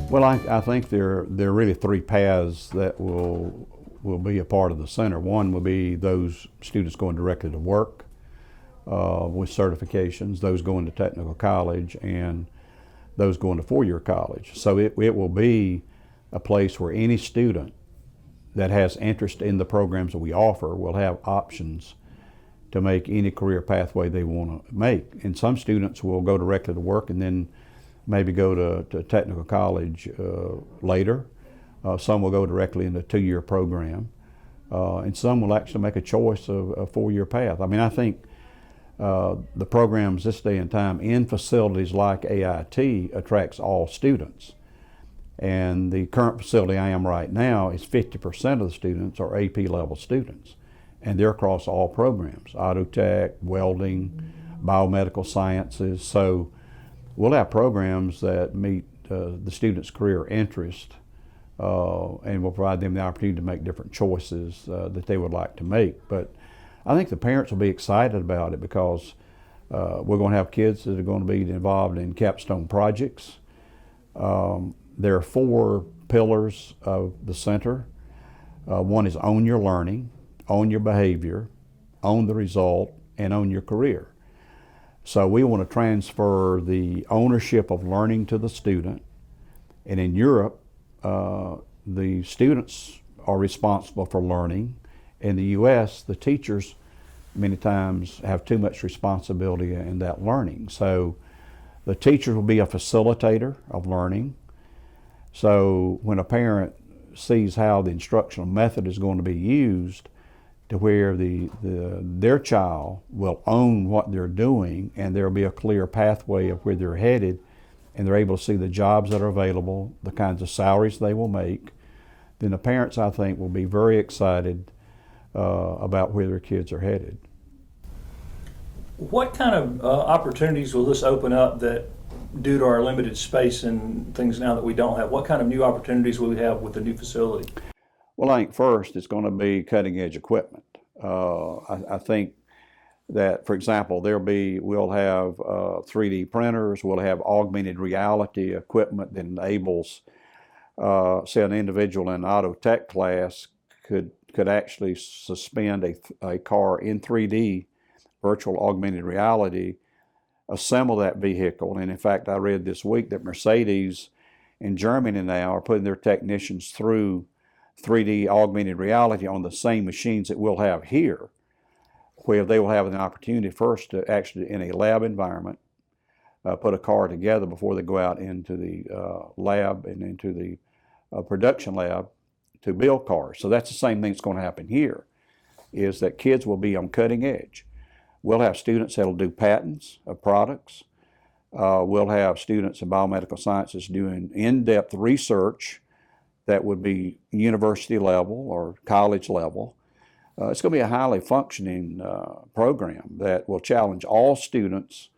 Well, I think there are really three paths that will be a part of the center. One will be those students going directly to work with certifications, those going to technical college, and those going to four-year college. So it will be a place where any student that has interest in the programs that we offer will have options to make any career pathway they want to make. And some students will go directly to work and then maybe go to technical college later. Some will go directly into a two-year program. And some will actually make a choice of a four-year path. I mean, I think the programs this day and time in facilities like AIT attracts all students. And the current facility I am right now is 50% of the students are AP level students. And they're across all programs, auto tech, welding, biomedical sciences. So we'll have programs that meet the students' career interest and will provide them the opportunity to make different choices that they would like to make. But I think the parents will be excited about it because we're going to have kids that are going to be involved in capstone projects. There are four pillars of the center. One is own your learning, own your behavior, own the result, and own your career. So we want to transfer the ownership of learning to the student. And in Europe, the students are responsible for learning. In the U.S., the teachers many times have too much responsibility in that learning. So the teacher will be a facilitator of learning. So when a parent sees how the instructional method is going to be used to where their child will own what they're doing and there'll be a clear pathway of where they're headed and they're able to see the jobs that are available, the kinds of salaries they will make, then the parents, I think, will be very excited about where their kids are headed. What kind of opportunities will this open up that, due to our limited space and things now that we don't have, what kind of new opportunities will we have with the new facility? Well, I think first it's going to be cutting edge equipment. I think that, for example, we'll have 3D printers, we'll have augmented reality equipment that enables, say, an individual in an auto tech class could actually suspend a car in 3D, virtual augmented reality, assemble that vehicle. And in fact, I read this week that Mercedes in Germany now are putting their technicians through 3D augmented reality on the same machines that we'll have here, where they will have an opportunity first to actually, in a lab environment, put a car together before they go out into the lab and into the production lab to build cars. So that's the same thing that's going to happen here, is that kids will be on cutting edge. We'll have students that'll do patents of products. We'll have students in biomedical sciences doing in-depth research that would be university level or college level. It's going to be a highly functioning program that will challenge all students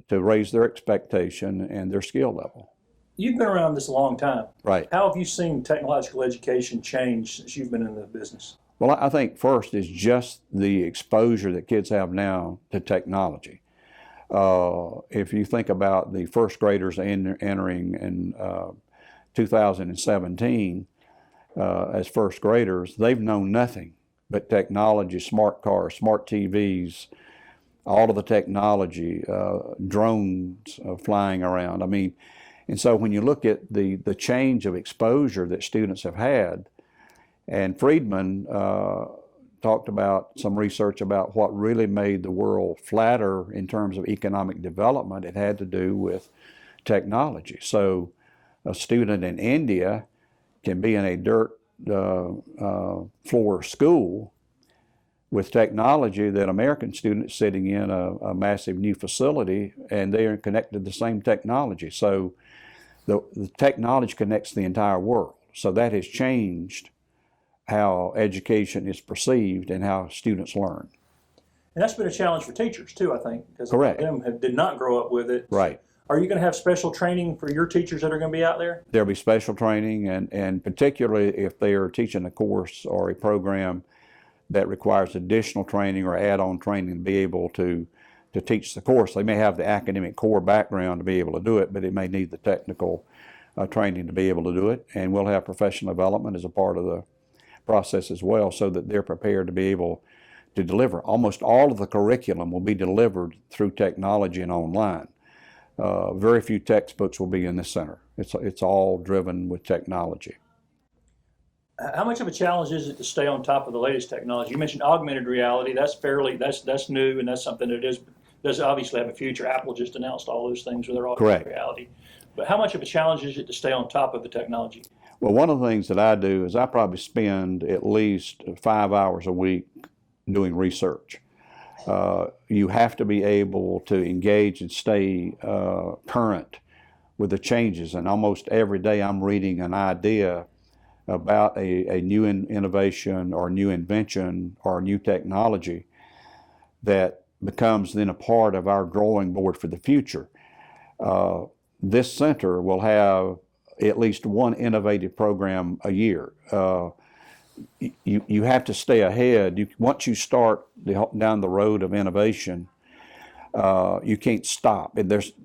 to raise their expectation and their skill level. You've been around this a long time. Right. How have you seen technological education change since you've been in the business? Well, I think first is just the exposure that kids have now to technology. If you think about the first graders entering in 2017 as first graders, they've known nothing but technology, smart cars, smart TVs, all of the technology, drones flying around. I mean, and so when you look at the change of exposure that students have had, and Friedman talked about some research about what really made the world flatter in terms of economic development. It had to do with technology. So a student in India can be in a dirt floor school with technology that American students sitting in a massive new facility, and they are connected to the same technology. So the technology connects the entire world. So that has changed how education is perceived and how students learn. And that's been a challenge for teachers too, I think, because Correct. them did not grow up with it. Right. Are you going to have special training for your teachers that are going to be out there? There'll be special training, and particularly if they are teaching a course or a program that requires additional training or add-on training to be able to teach the course. They may have the academic core background to be able to do it, but it may need the technical training to be able to do it. And we'll have professional development as a part of the process as well, so that they're prepared to be able to deliver. Almost all of the curriculum will be delivered through technology and online. Very few textbooks will be in this center. It's all driven with technology. How much of a challenge is it to stay on top of the latest technology? You mentioned augmented reality. That's new, and that's something that does obviously have a future. Apple just announced all those things with their augmented reality. But how much of a challenge is it to stay on top of the technology? Well, one of the things that I do is I probably spend at least 5 hours a week doing research. You have to be able to engage and stay current with the changes, and almost every day I'm reading an idea about a new innovation or new invention or new technology that becomes then a part of our drawing board for the future. This center will have at least one innovative program a year. You have to stay ahead. Once you start down the road of innovation, you can't stop.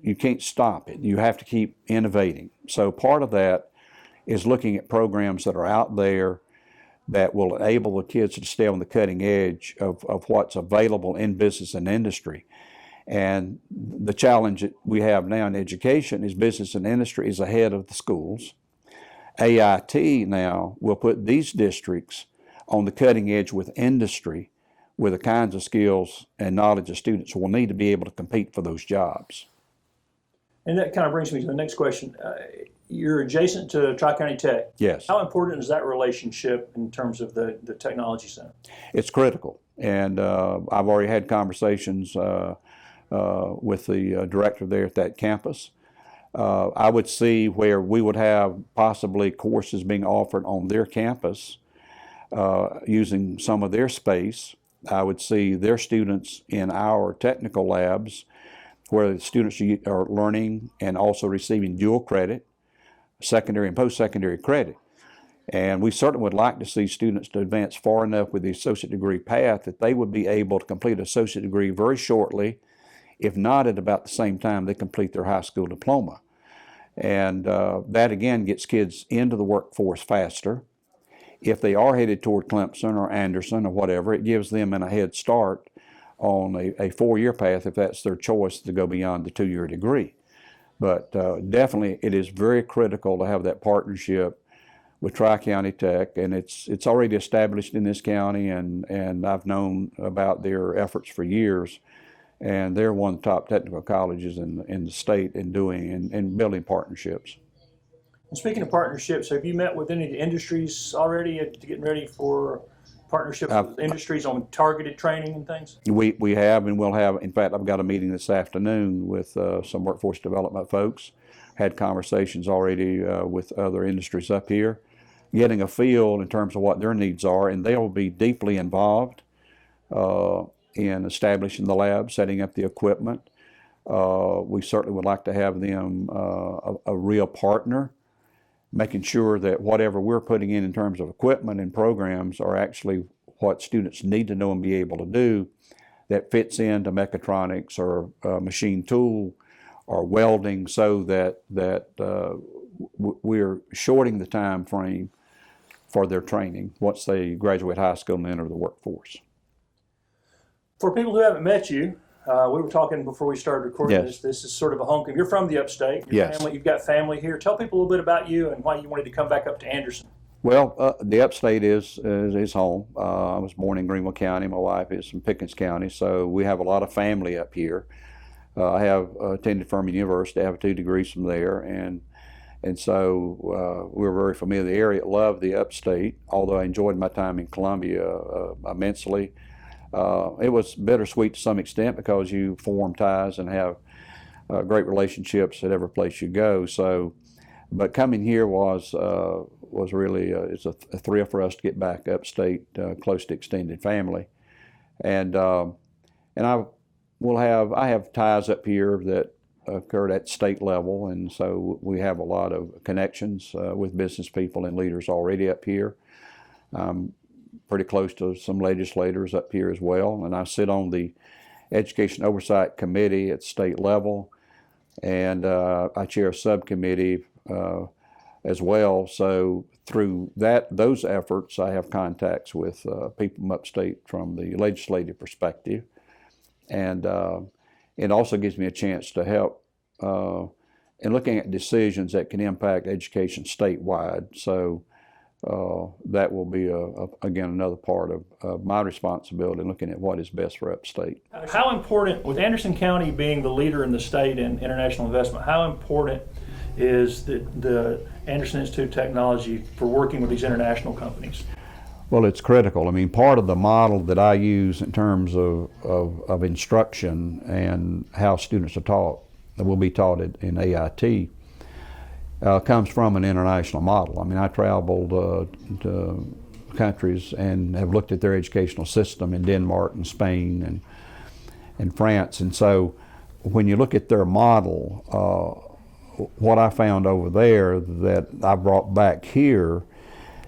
You can't stop it. You have to keep innovating. So part of that is looking at programs that are out there that will enable the kids to stay on the cutting edge of what's available in business and industry. And the challenge that we have now in education is business and industry is ahead of the schools. AIT now will put these districts on the cutting edge with industry, with the kinds of skills and knowledge that students will need to be able to compete for those jobs. And that kind of brings me to the next question. You're adjacent to Tri-County Tech. Yes. How important is that relationship in terms of the Technology Center? It's critical. And I've already had conversations with the director there at that campus. I would see where we would have possibly courses being offered on their campus using some of their space. I would see their students in our technical labs where the students are learning and also receiving dual credit, secondary and post-secondary credit. And we certainly would like to see students to advance far enough with the associate degree path that they would be able to complete an associate degree very shortly, if not at about the same time they complete their high school diploma. And that again gets kids into the workforce faster. If they are headed toward Clemson or Anderson or whatever, it gives them a head start on a 4-year path if that's their choice to go beyond the 2-year degree. But definitely it is very critical to have that partnership with Tri-County Tech, and it's already established in this county, and I've known about their efforts for years. And they're one of the top technical colleges in the state in doing and building partnerships. And speaking of partnerships, have you met with any of the industries already getting ready for partnerships with industries on targeted training and things? We have and will have. In fact, I've got a meeting this afternoon with some workforce development folks. Had conversations already with other industries up here, getting a feel in terms of what their needs are, and they'll be deeply involved in establishing the lab, setting up the equipment. We certainly would like to have them a real partner, making sure that whatever we're putting in terms of equipment and programs are actually what students need to know and be able to do that fits into mechatronics or machine tool or welding, so that we're shorting the time frame for their training once they graduate high school and enter the workforce. For people who haven't met you, we were talking before we started recording this. This is sort of a homecoming. You're from the upstate. You've got family here. Tell people a little bit about you and why you wanted to come back up to Anderson. Well, the upstate is home. I was born in Greenville County. My wife is from Pickens County, so we have a lot of family up here. I have attended Furman University. I have 2 degrees from there, and so we're very familiar with the area. Love the upstate, although I enjoyed my time in Columbia immensely. It was bittersweet to some extent because you form ties and have great relationships at every place you go. So, but coming here was really it's a thrill for us to get back upstate, close to extended family, and I have ties up here that occurred at state level, and so we have a lot of connections with business people and leaders already up here. Pretty close to some legislators up here as well, and I sit on the Education Oversight Committee at state level, and I chair a subcommittee as well. So through those efforts, I have contacts with people from upstate from the legislative perspective, and it also gives me a chance to help in looking at decisions that can impact education statewide. So that will be, again, another part of my responsibility, looking at what is best for upstate. How important, with Anderson County being the leader in the state in international investment, how important is the Anderson Institute of Technology for working with these international companies? Well, it's critical. I mean, part of the model that I use in terms of instruction and how students are taught, that will be taught in AIT, comes from an international model. I mean, I traveled to countries and have looked at their educational system in Denmark and Spain and France. And so when you look at their model, what I found over there that I brought back here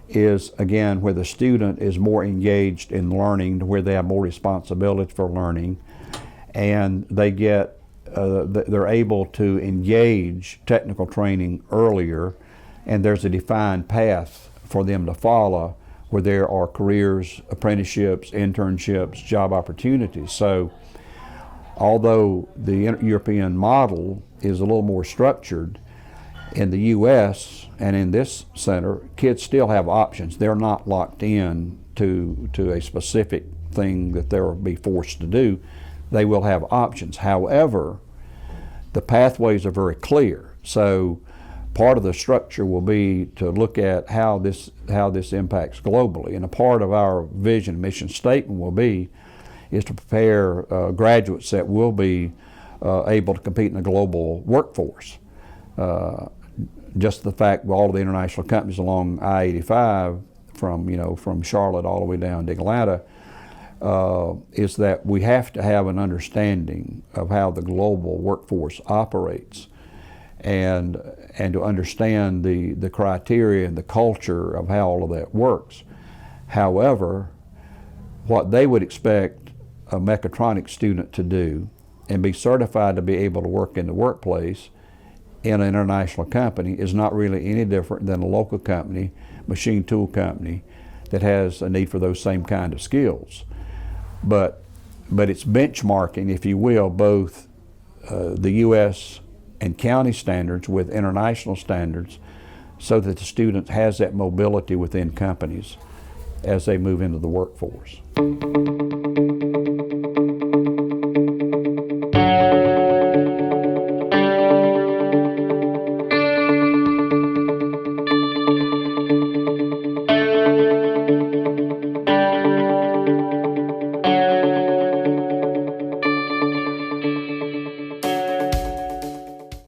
is, again, where the student is more engaged in learning, where they have more responsibility for learning, and they get they're able to engage technical training earlier, and there's a defined path for them to follow where there are careers, apprenticeships, internships, job opportunities. So although the European model is a little more structured, in the U.S. and in this center, kids still have options. They're not locked in to a specific thing that they'll be forced to do. They will have options. However, the pathways are very clear. So part of the structure will be to look at how this impacts globally. And a part of our vision mission statement will be is to prepare graduates that will be able to compete in a global workforce. Just the fact with all of the international companies along I-85 from Charlotte all the way down to Atlanta, is that we have to have an understanding of how the global workforce operates, and to understand the criteria and the culture of how all of that works. However, what they would expect a mechatronics student to do and be certified to be able to work in the workplace in an international company is not really any different than a local company, machine tool company, that has a need for those same kind of skills. But it's benchmarking, if you will, both the U.S. and county standards with international standards, so that the student has that mobility within companies as they move into the workforce.